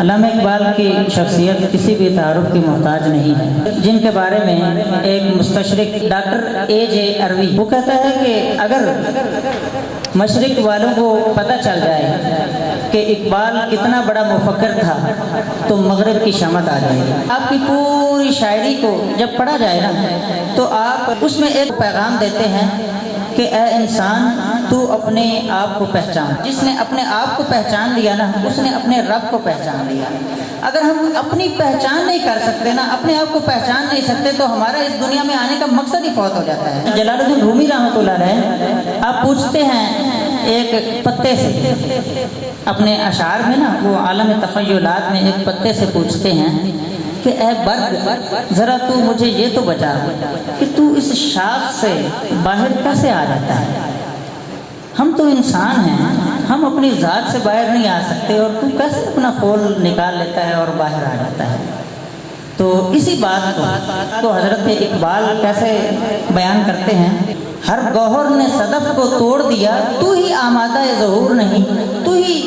علامہ اقبال کی شخصیت کسی بھی تعارف کی محتاج نہیں ہے، جن کے بارے میں ایک مستشرق ڈاکٹر A.J. اروی وہ کہتا ہے کہ اگر مشرق والوں کو پتہ چل جائے کہ اقبال کتنا بڑا مفکر تھا تو مغرب کی شامت آ جائے گی۔ آپ کی پوری شاعری کو جب پڑھا جائے نا تو آپ اس میں ایک پیغام دیتے ہیں کہ اے انسان تو اپنے آپ کو پہچان۔ جس نے اپنے آپ کو پہچان لیا نا اس نے اپنے رب کو پہچان لیا۔ اگر ہم اپنی پہچان نہیں کر سکتے نا، اپنے آپ کو پہچان نہیں سکتے تو ہمارا اس دنیا میں آنے کا مقصد ہی فوت ہو جاتا ہے۔ جلال الدین رومی رحمۃ اللہ علیہ آپ پوچھتے ہیں ایک پتے سے، اپنے اشعار میں نا وہ عالم تخیلات میں ایک پتے سے پوچھتے ہیں کہ اے برگ ذرا تو مجھے یہ تو بتا کہ تو اس شاخ سے باہر کیسے آ جاتا ہے؟ ہم تو انسان ہیں، ہم اپنی ذات سے باہر نہیں آ سکتے اور تو کیسے اپنا پھول نکال لیتا ہے اور باہر آ جاتا ہے؟ تو اسی بات کو حضرت اقبال کیسے بیان کرتے ہیں؟ ہر گوہر نے صدف کو توڑ دیا، تو ہی آمادہ ظہور نہیں، تو ہی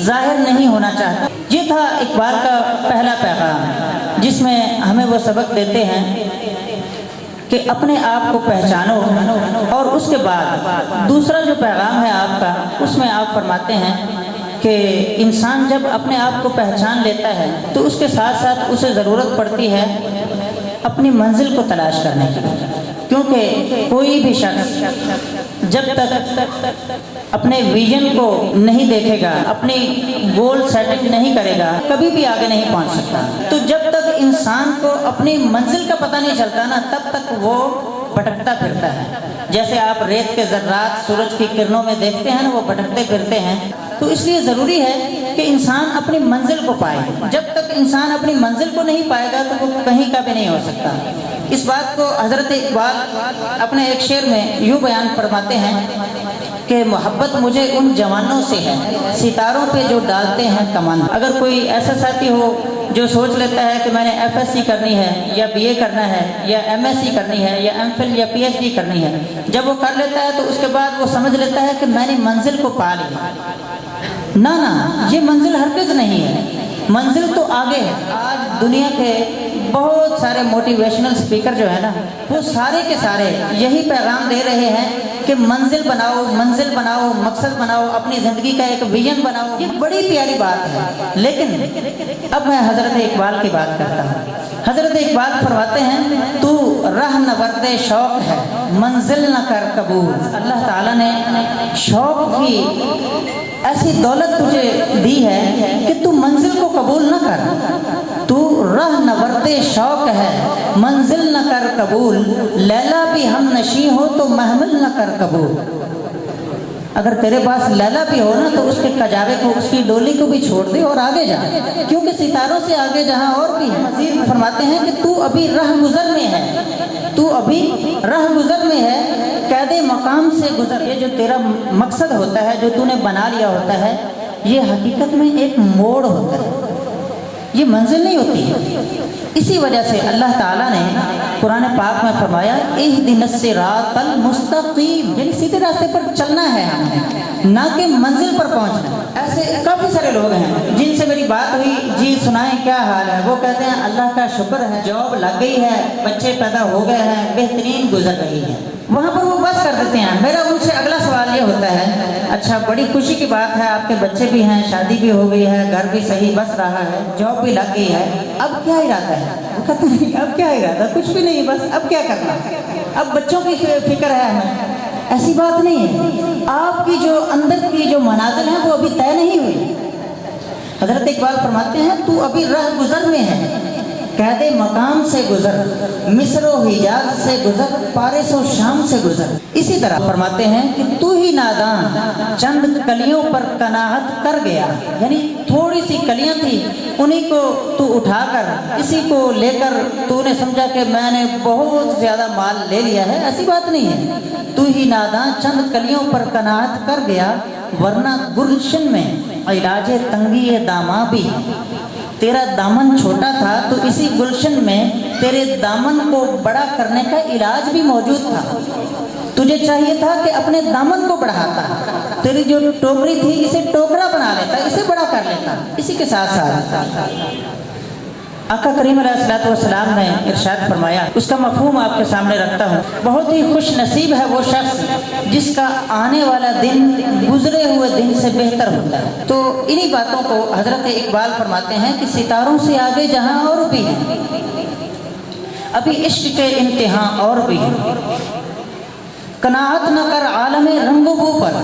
ظاہر نہیں ہونا چاہتا۔ یہ تھا اقبال کا پہلا پیغام جس میں ہمیں وہ سبق دیتے ہیں کہ اپنے آپ کو پہچانو، اور اس کے بعد دوسرا جو پیغام ہے آپ کا اس میں آپ فرماتے ہیں کہ انسان جب اپنے آپ کو پہچان لیتا ہے تو اس کے ساتھ ساتھ اسے ضرورت پڑتی ہے اپنی منزل کو تلاش کرنے کی، کیونکہ کوئی بھی شخص جب تک اپنے ویژن کو نہیں دیکھے گا، اپنی گول سیٹنگ نہیں کرے گا، کبھی بھی آگے نہیں پہنچ سکتا۔ تو جب تک انسان کو اپنی منزل کا پتہ نہیں چلتا نا تب تک وہ بھٹکتا پھرتا ہے۔ جیسے آپ ریت کے ذرات سورج کی کرنوں میں دیکھتے ہیں نا وہ بھٹکتے پھرتے ہیں۔ تو اس لیے ضروری ہے کہ انسان اپنی منزل کو پائے۔ جب تک انسان اپنی منزل کو نہیں پائے گا تو وہ کہیں کا بھی نہیں ہو سکتا۔ اس بات کو حضرت اقبال اپنے ایک شعر میں یوں بیان فرماتے ہیں کہ محبت مجھے ان جوانوں سے ہے ستاروں پہ جو ڈالتے ہیں کمان۔ اگر کوئی ایسا ساتھی ہو جو سوچ لیتا ہے کہ میں نے FSC کرنی ہے یا BA کرنا ہے یا MSc کرنی ہے یا MPhil یا PhD کرنی ہے، جب وہ کر لیتا ہے تو اس کے بعد وہ سمجھ لیتا ہے کہ میں نے منزل کو پا لی۔ نہ یہ منزل ہرگز نہیں ہے، منزل تو آگے ہے۔ آج دنیا کے بہت سارے موٹیویشنل سپیکر جو ہے نا وہ سارے کے سارے یہی پیغام دے رہے ہیں کہ منزل بناؤ، مقصد بناؤ، اپنی زندگی کا ایک ویژن بناؤ۔ یہ بڑی پیاری بات ہے، لیکن اب میں حضرت اقبال کی بات کرتا ہوں۔ حضرت اقبال فرماتے ہیں تو راہ نورد شوق ہے منزل نہ کر قبول۔ اللہ تعالیٰ نے شوق کی ایسی دولت تجھے دی ہے کہ تو منزل کو قبول نہ کر۔ تو راہ نورد شوق ہے منزل نہ کر قبول، لیلا بھی ہم نشیں ہو تو محمل نہ کر قبول۔ اگر تیرے پاس لیلا بھی ہو نا تو اس کے کجاوے کو، اس کی ڈولی کو بھی چھوڑ دے اور آگے جا، کیونکہ ستاروں سے آگے جہاں اور بھی ہے۔ مزید فرماتے ہیں کہ تو ابھی راہ گزر میں ہے، تو ابھی راہ گزر میں ہے، قید مقام سے گزر۔ یہ جو تیرا مقصد ہوتا ہے، جو تو نے بنا لیا ہوتا ہے، یہ حقیقت میں ایک موڑ ہوتا ہے، یہ منزل نہیں ہوتی ہے۔ اسی وجہ سے اللہ تعالیٰ نے قرآن پاک میں فرمایا اہدنا الصراط المستقیم، یعنی سیدھے راستے پر چلنا ہے ہمیں، نہ کہ منزل پر پہنچنا۔ ایسے کافی سارے لوگ ہیں جن سے میری بات ہوئی، جی سنائیں کیا حال ہے؟ وہ کہتے ہیں اللہ کا شکر ہے، جاب لگ گئی ہے، بچے پیدا ہو گئے ہیں، بہترین گزر رہی ہے۔ وہاں پر وہ بس کر دیتے ہیں۔ میرا ان سے اگلا سوال یہ ہوتا ہے اچھا بڑی خوشی کی بات ہے، آپ کے بچے بھی ہیں، شادی بھی ہو گئی ہے، گھر بھی صحیح بس رہا ہے، جاب بھی لگ گئی ہے، اب کیا ارادہ ہے؟ وہ کہتے ہیں اب کیا ارادہ؟ کچھ بھی نہیں، بس اب کیا کرنا، اب بچوں کی فکر ہے ہمیں۔ ایسی بات نہیں ہے، آپ کی جو اندر کی جو منازل ہیں وہ ابھی طے نہیں ہوئی۔ حضرت اقبال فرماتے ہیں تو ابھی راہ گزر میں ہے، قید مقام سے گزر، مصر و حجاز سے گزر، پارس و شام سے گزر۔ اسی طرح فرماتے ہیں کہ تو ہی نادان چند کلیوں پر قناعت کر گیا، یعنی تھوڑی سی کلیاں تھی انہی کو تو اٹھا کر، اسی کو لے کر تو نے سمجھا کہ میں نے بہت زیادہ مال لے لیا ہے۔ ایسی بات نہیں ہے، تو ہی نادان چند کلیوں پر قناعت کر گیا، ورنہ گلشن میں علاج تنگی داماں بھی ہے۔ تیرا دامن چھوٹا تھا تو اسی گلشن میں تیرے دامن کو بڑا کرنے کا علاج بھی موجود تھا۔ تجھے چاہیے تھا کہ اپنے دامن کو بڑھاتا، تیری جو ٹوکری تھی اسے ٹوکرا بنا لیتا، اسے بڑا کر لیتا۔ اسی کے ساتھ ساتھ آقا کریم علیہ الصلوۃ والسلام نے ارشاد فرمایا، اس کا مفہوم آپ کے سامنے رکھتا ہوں، بہت ہی خوش نصیب ہے وہ شخص جس کا آنے والا دن گزرے ہوئے دن سے بہتر ہوتا ہے۔ تو انہی باتوں کو حضرت اقبال فرماتے ہیں کہ ستاروں سے آگے جہاں اور بھی ہے، ابھی عشق کے امتحان اور بھی ہے، قناعت نہ کر عالم رنگ و بو پر،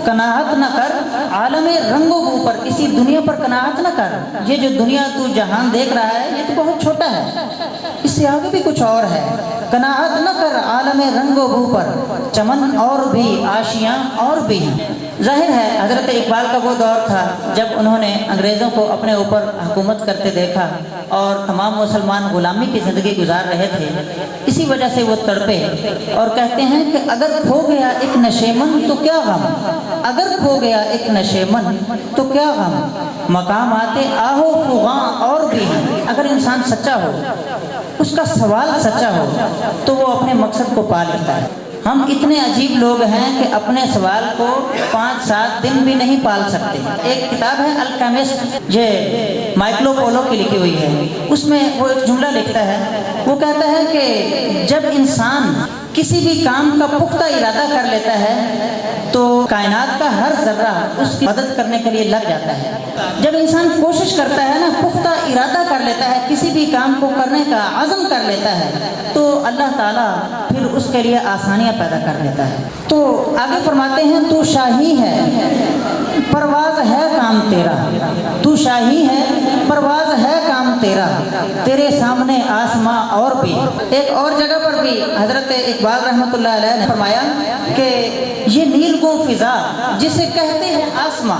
قناعت نہ کر عالم رنگ و بو پر، اسی دنیا پر قناعت نہ کر، یہ جو دنیا تو جہان دیکھ رہا ہے یہ تو بہت چھوٹا ہے، اس سے آگے بھی کچھ اور ہے۔ قناعت نہ کر عالم رنگ و بو پر، چمن اور بھی آشیاں اور بھی ہیں۔ ظاہر ہے حضرت اقبال کا وہ دور تھا جب انہوں نے انگریزوں کو اپنے اوپر حکومت کرتے دیکھا اور تمام مسلمان غلامی کی زندگی گزار رہے تھے، اسی وجہ سے وہ تڑپے اور کہتے ہیں کہ اگر کھو گیا ایک نشیمن تو کیا غم، اگر کھو گیا ایک نشیمن تو کیا غم، مقام آتے آہو فغاں اور بھی ہیں۔ اگر انسان سچا ہو، اس کا سوال سچا ہو تو وہ اپنے مقصد کو پا لیتا ہے۔ ہم اتنے عجیب لوگ ہیں کہ اپنے سوال کو 5-7 دن بھی نہیں پال سکتے۔ ایک کتاب ہے الکیمسٹ، یہ مائکلو پولو کی لکھی ہوئی ہے، اس میں وہ ایک جملہ لکھتا ہے، وہ کہتا ہے کہ جب انسان کسی بھی کام کا پختہ ارادہ کر لیتا ہے تو کائنات کا ہر ذرہ اس کی مدد کرنے کے لیے لگ جاتا ہے۔ جب انسان کوشش کرتا ہے نا، پختہ ارادہ کر لیتا ہے، کسی بھی کام کو کرنے کا عزم کر لیتا ہے، تو اللہ تعالیٰ پھر اس کے لیے آسانیاں پیدا کر دیتا ہے۔ تو آگے فرماتے ہیں، تو شاہی ہے پرواز ہے کام تیرا، تو شاہی ہے پرواز ہے کام تیرا، تیرے سامنے آسماں اور بھی۔ ایک اور جگہ پر بھی حضرت اقبال رحمۃ اللہ علیہ نے فرمایا کہ یہ نیل گوں فضا جسے کہتے ہیں آسماں،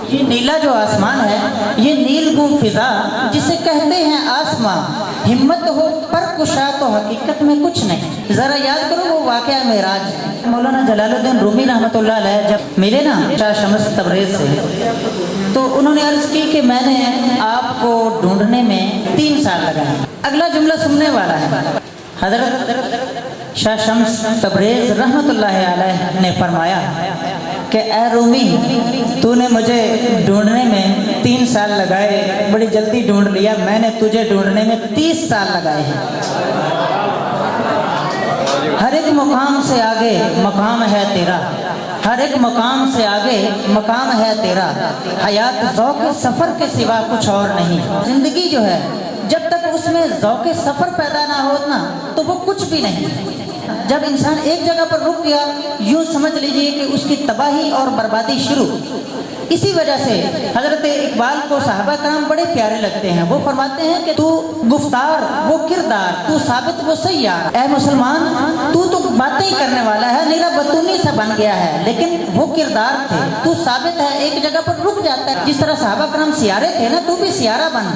یہ نیلا جو آسمان ہے، یہ نیل گوں فضا جسے کہتے ہیں آسماں، ہمت ہو پر کشا تو حقیقت میں کچھ نہیں۔ ذرا یاد کرو وہ واقعہ معراج، مولانا جلال الدین رومی رحمۃ اللہ علیہ جب ملے نا شاہ شمس تبریز سے، تو انہوں نے عرض کی کہ میں نے آپ کو ڈھونڈنے میں 3 سال لگائے۔ اگلا جملہ سننے والا ہے، حضرت شاہ شمس تبریز رحمۃ اللہ علیہ نے فرمایا کہ اے رومی، تو نے مجھے ڈھونڈنے میں 3 سال لگائے، بڑی جلدی ڈھونڈ لیا، میں نے تجھے ڈھونڈنے میں 30 سال لگائے ہیں۔ ہر ایک مقام سے آگے مقام ہے تیرا، ہر ایک مقام سے آگے مقام ہے تیرا، حیات ذوق سفر کے سوا کچھ اور نہیں۔ زندگی جو ہے جب تک اس میں ذوق سفر پیدا نہ ہو نا تو وہ کچھ بھی نہیں۔ جب انسان ایک جگہ پر رک گیا، یوں سمجھ لیجئے کہ اس کی تباہی اور بربادی شروع۔ اسی وجہ سے حضرت اقبال کو صحابہ کرام بڑے پیارے لگتے ہیں، وہ فرماتے ہیں کہ تو گفتار وہ کردار، تو ثابت وہ سیار۔ اے مسلمان، تو باتیں ہی کرنے والا ہے، نیرا بتونی سا بن گیا ہے، لیکن وہ کردار تھے، تو ثابت ہے، ایک جگہ پر رک جاتا ہے۔ جس طرح صحابہ کرام سیارے تھے نا، تو بھی سیارہ بن،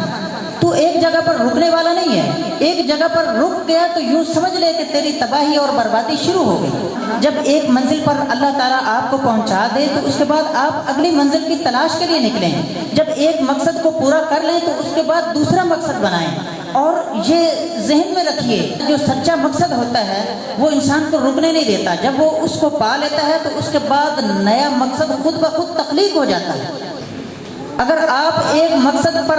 تو ایک جگہ پر رکنے والا نہیں ہے۔ ایک جگہ پر رک گیا تو یوں سمجھ لے کہ تیری تباہی اور بربادی شروع ہو گئی۔ جب ایک منزل پر اللہ تعالیٰ آپ کو پہنچا دے تو اس کے بعد آپ اگلی منزل کی تلاش کے لیے نکلیں۔ جب ایک مقصد کو پورا کر لیں تو اس کے بعد دوسرا مقصد بنائیں، اور یہ ذہن میں رکھیے، جو سچا مقصد ہوتا ہے وہ انسان کو رکنے نہیں دیتا۔ جب وہ اس کو پا لیتا ہے تو اس کے بعد نیا مقصد خود بخود تخلیق ہو جاتا ہے۔ اگر آپ ایک مقصد پر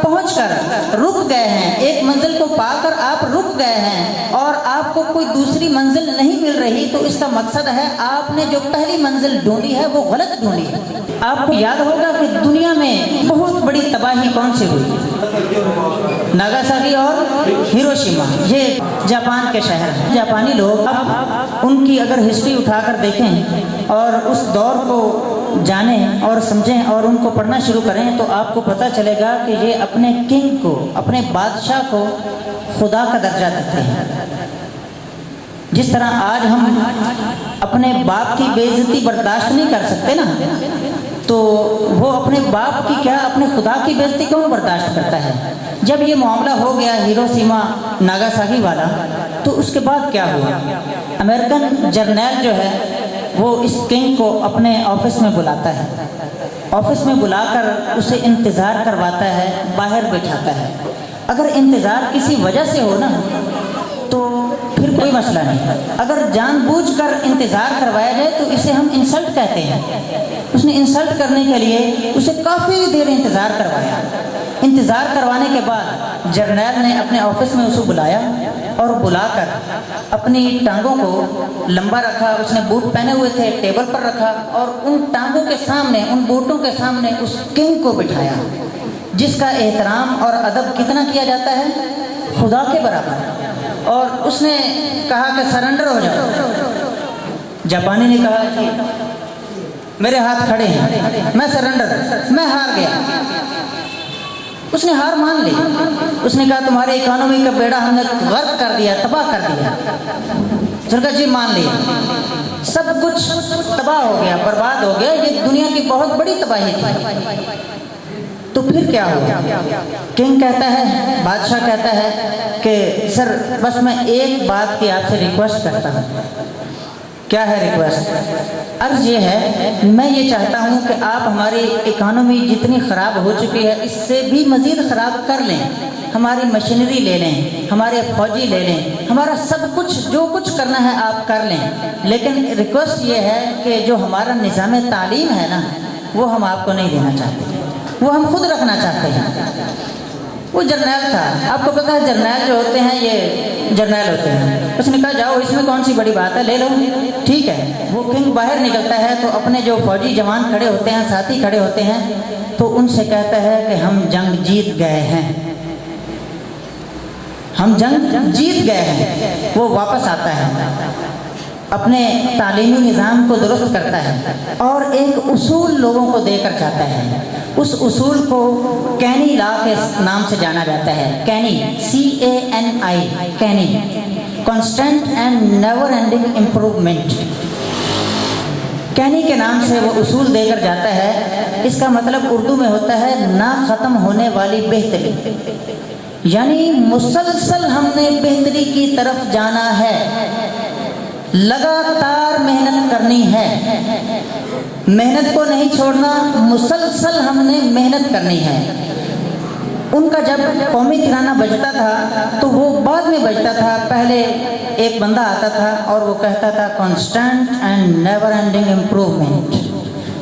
پہنچ کر رک گئے ہیں، ایک منزل کو پا کر آپ رک گئے ہیں اور آپ کو کوئی دوسری منزل نہیں مل رہی، تو اس کا مقصد ہے آپ نے جو پہلی منزل ڈھونڈی ہے وہ غلط ڈھونڈی ہے۔ آپ کو یاد ہوگا کہ دنیا میں بہت بڑی تباہی کون سی ہوئی؟ ناگاساکی اور ہیروشیما، یہ جاپان کے شہر ہیں۔ جاپانی لوگ اب ان کی اگر ہسٹری اٹھا کر دیکھیں اور اس دور کو جانیں اور سمجھیں اور ان کو پڑھنا شروع کریں تو آپ کو پتہ چلے گا کہ یہ اپنے کنگ کو، اپنے بادشاہ کو خدا کا درجہ دیتے ہیں۔ جس طرح آج ہم اپنے باپ کی بے عزتی برداشت نہیں کر سکتے نا، تو وہ اپنے باپ کی کیا، اپنے خدا کی بے عزتی کون برداشت کرتا ہے؟ جب یہ معاملہ ہو گیا ہیروشیما ناگاساکی والا، تو اس کے بعد کیا ہوا؟ امریکن جرنیل جو ہے وہ اس کنگ کو اپنے آفس میں بلاتا ہے، آفس میں بلا کر اسے انتظار کرواتا ہے، باہر بٹھاتا ہے۔ اگر انتظار کسی وجہ سے ہو نا تو پھر کوئی مسئلہ نہیں. اگر جان بوجھ کر انتظار کروایا جائے تو اسے ہم انسلٹ کہتے ہیں. اس نے انسلٹ کرنے کے لیے اسے کافی دیر انتظار کروایا. انتظار کروانے کے بعد جرنیل نے اپنے آفس میں اسے بلایا اور بلا کر اپنی ٹانگوں کو لمبا رکھا. اس نے بوٹ پہنے ہوئے تھے, ٹیبل پر رکھا اور ان ٹانگوں کے سامنے, ان بوٹوں کے سامنے اس کنگ کو بٹھایا جس کا احترام اور ادب کتنا کیا جاتا ہے, خدا کے برابر. اور اس نے کہا کہ سرنڈر ہو جاؤ. جاپانی نے کہا کہ میرے ہاتھ کھڑے ہیں, میں سرنڈر, میں ہار گیا. اس نے ہار مان لی. اس نے کہا تمہارے اکانومی کا بیڑا ہم نے غرق کر دیا, تباہ کر دیا. جرگا جی مان لیا, سب کچھ تباہ ہو گیا, برباد ہو گیا, یہ دنیا کی بہت بڑی تباہی تھی. تو پھر کیا ہوا؟ کنگ کہتا ہے, بادشاہ کہتا ہے کہ سر بس میں ایک بات کی آپ سے ریکویسٹ کرتا ہوں. کیا ہے ریکویسٹ؟ عرض یہ ہے, میں یہ چاہتا ہوں کہ آپ ہماری اکانومی جتنی خراب ہو چکی ہے اس سے بھی مزید خراب کر لیں. ہماری مشینری لے لیں, ہمارے فوجی لے لیں, ہمارا سب کچھ جو کچھ کرنا ہے آپ کر لیں. لیکن ریکویسٹ یہ ہے کہ جو ہمارا نظام تعلیم ہے نا, وہ ہم آپ کو نہیں دینا چاہتے, وہ ہم خود رکھنا چاہتے ہیں. وہ جرنیل تھا, آپ کو پتا ہے جرنیل جو ہوتے ہیں یہ جرنیل ہوتے ہیں. اس نے کہا جاؤ, اس میں کون سی بڑی بات ہے, لے لو. ٹھیک ہے. وہ کنگ باہر نکلتا ہے تو اپنے جو فوجی جوان کھڑے ہوتے ہیں, ساتھی کھڑے ہوتے ہیں, تو ان سے کہتا ہے کہ ہم جنگ جیت گئے ہیں, ہم جنگ جیت گئے ہیں. وہ واپس آتا ہے, اپنے تعلیمی نظام کو درست کرتا ہے اور ایک اصول لوگوں کو دے کر جاتا ہے. اس اصول کو کینی لا کے نام سے جانا جاتا ہے. Kenny, CANI, Kenny, constant and never ending improvement. Kenny کے نام سے وہ اصول دے کر جاتا ہے. اس کا مطلب اردو میں ہوتا ہے نہ ختم ہونے والی بہتری. یعنی مسلسل ہم نے بہتری کی طرف جانا ہے, لگاتار محنت کرنی ہے, محنت کو نہیں چھوڑنا, مسلسل ہم نے محنت کرنی ہے. ان کا جب قومی ترانہ بجتا تھا تو وہ بعد میں بجتا تھا, پہلے ایک بندہ آتا تھا اور وہ کہتا تھا constant and never ending improvement.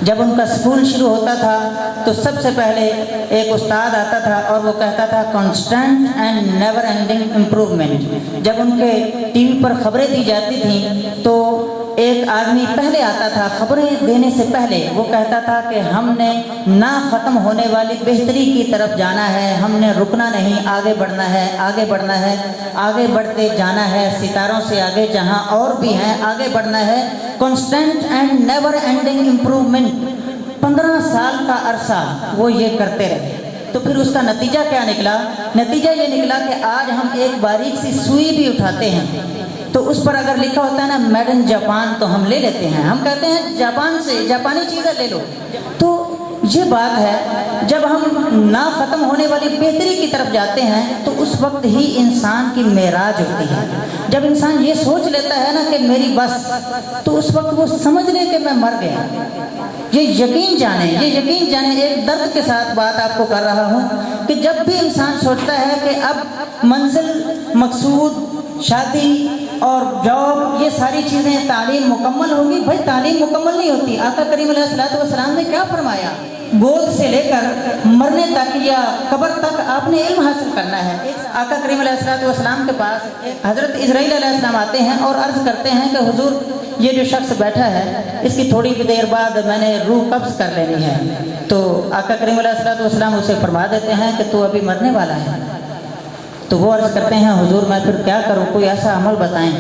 جب ان کا اسکول شروع ہوتا تھا تو سب سے پہلے ایک استاد آتا تھا اور وہ کہتا تھا constant and never ending improvement. جب ان کے ٹی وی پر خبریں دی جاتی تھیں تو ایک آدمی پہلے آتا تھا, خبریں دینے سے پہلے وہ کہتا تھا کہ ہم نے نہ ختم ہونے والی بہتری کی طرف جانا ہے, ہم نے رکنا نہیں, آگے بڑھنا ہے, آگے بڑھنا ہے, آگے بڑھتے جانا ہے, ستاروں سے آگے جہاں اور بھی ہیں آگے بڑھنا ہے. Constant and never ending improvement. 15 سال کا عرصہ وہ یہ کرتے رہے. تو پھر اس کا نتیجہ کیا نکلا؟ نتیجہ یہ نکلا کہ آج ہم ایک باریک سی سوئی بھی اٹھاتے ہیں تو اس پر اگر لکھا ہوتا ہے نا میڈ ان جاپان تو ہم لے لیتے ہیں, ہم کہتے ہیں جاپان سے, جاپانی چیزیں لے لو. تو یہ بات ہے, جب ہم نہ ختم ہونے والی بہتری کی طرف جاتے ہیں تو اس وقت ہی انسان کی معراج ہوتی ہے. جب انسان یہ سوچ لیتا ہے نا کہ میری بس, تو اس وقت وہ سمجھ لے کہ میں مر گیا. یہ یقین جانیں, ایک درد کے ساتھ بات آپ کو کر رہا ہوں کہ جب بھی انسان سوچتا ہے کہ اب منزل, مقصود, شادی اور جاب, یہ ساری چیزیں, تعلیم مکمل ہوگی, بھائی تعلیم مکمل نہیں ہوتی. آقا کریم علیہ الصلوۃ والسلام نے کیا فرمایا؟ گود سے لے کر مرنے تک یا قبر تک آپ نے علم حاصل کرنا ہے. آقا کریم علیہ الصلوۃ والسلام کے پاس حضرت اسرائیل علیہ السلام آتے ہیں اور عرض کرتے ہیں کہ حضور یہ جو شخص بیٹھا ہے اس کی تھوڑی دیر بعد میں نے روح قبض کر لینی ہے. تو آقا کریم علیہ الصلوۃ والسلام اسے فرما دیتے ہیں کہ تو ابھی مرنے والا ہے. تو وہ عرض کرتے ہیں حضور میں پھر کیا کروں, کوئی ایسا عمل بتائیں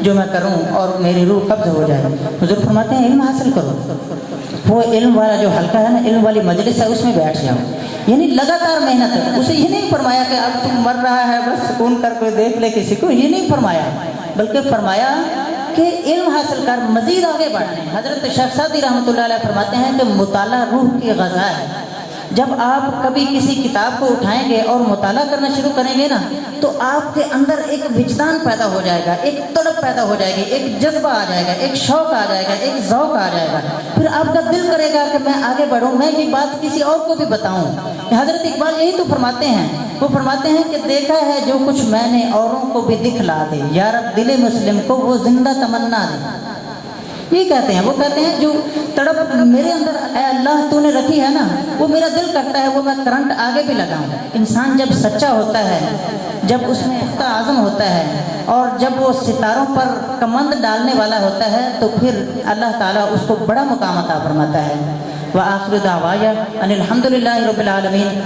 جو میں کروں اور میری روح قبض ہو جائے. حضور فرماتے ہیں علم حاصل کرو. وہ علم والا جو حلقہ ہے نا, علم والی مجلس ہے, اس میں بیٹھ جاؤ. یعنی لگاتار محنت ہے. اسے یہ نہیں فرمایا کہ اب تم مر رہا ہے بس سکون کر کوئی دیکھ لے کسی کو, یہ نہیں فرمایا, بلکہ فرمایا کہ علم حاصل کر مزید آگے بڑھنے. حضرت شیخ سعدی رحمۃ اللہ علیہ فرماتے ہیں کہ مطالعہ روح کی غذا ہے. جب آپ کبھی کسی کتاب کو اٹھائیں گے اور مطالعہ کرنا شروع کریں گے نا تو آپ کے اندر ایک وجدان پیدا ہو جائے گا, ایک تڑپ پیدا ہو جائے گی, ایک جذبہ آ جائے گا, ایک شوق آ جائے گا, ایک ذوق آ جائے گا. پھر آپ کا دل کرے گا کہ میں آگے بڑھوں, میں یہ بات کسی اور کو بھی بتاؤں. حضرت اقبال یہی تو فرماتے ہیں وہ فرماتے ہیں کہ دیکھا ہے جو کچھ میں نے اوروں کو بھی دکھلا دے، یا رب دل مسلم کو وہ زندہ تمنا دے۔ یہ کہتے ہیں، وہ کہتے ہیں جو تڑپ میرے اندر اے اللہ تو نے رکھی ہے نا، وہ میرا دل کرتا ہے وہ میں کرنٹ آگے بھی لگاؤں۔ انسان جب سچا ہوتا ہے، جب اس میں پختہ عزم ہوتا ہے، اور جب وہ ستاروں پر کمند ڈالنے والا ہوتا ہے، تو پھر اللہ تعالیٰ اس کو بڑا مقام عطا فرماتا ہے۔ وآخر دعوایا ان الحمد للہ رب العالمین۔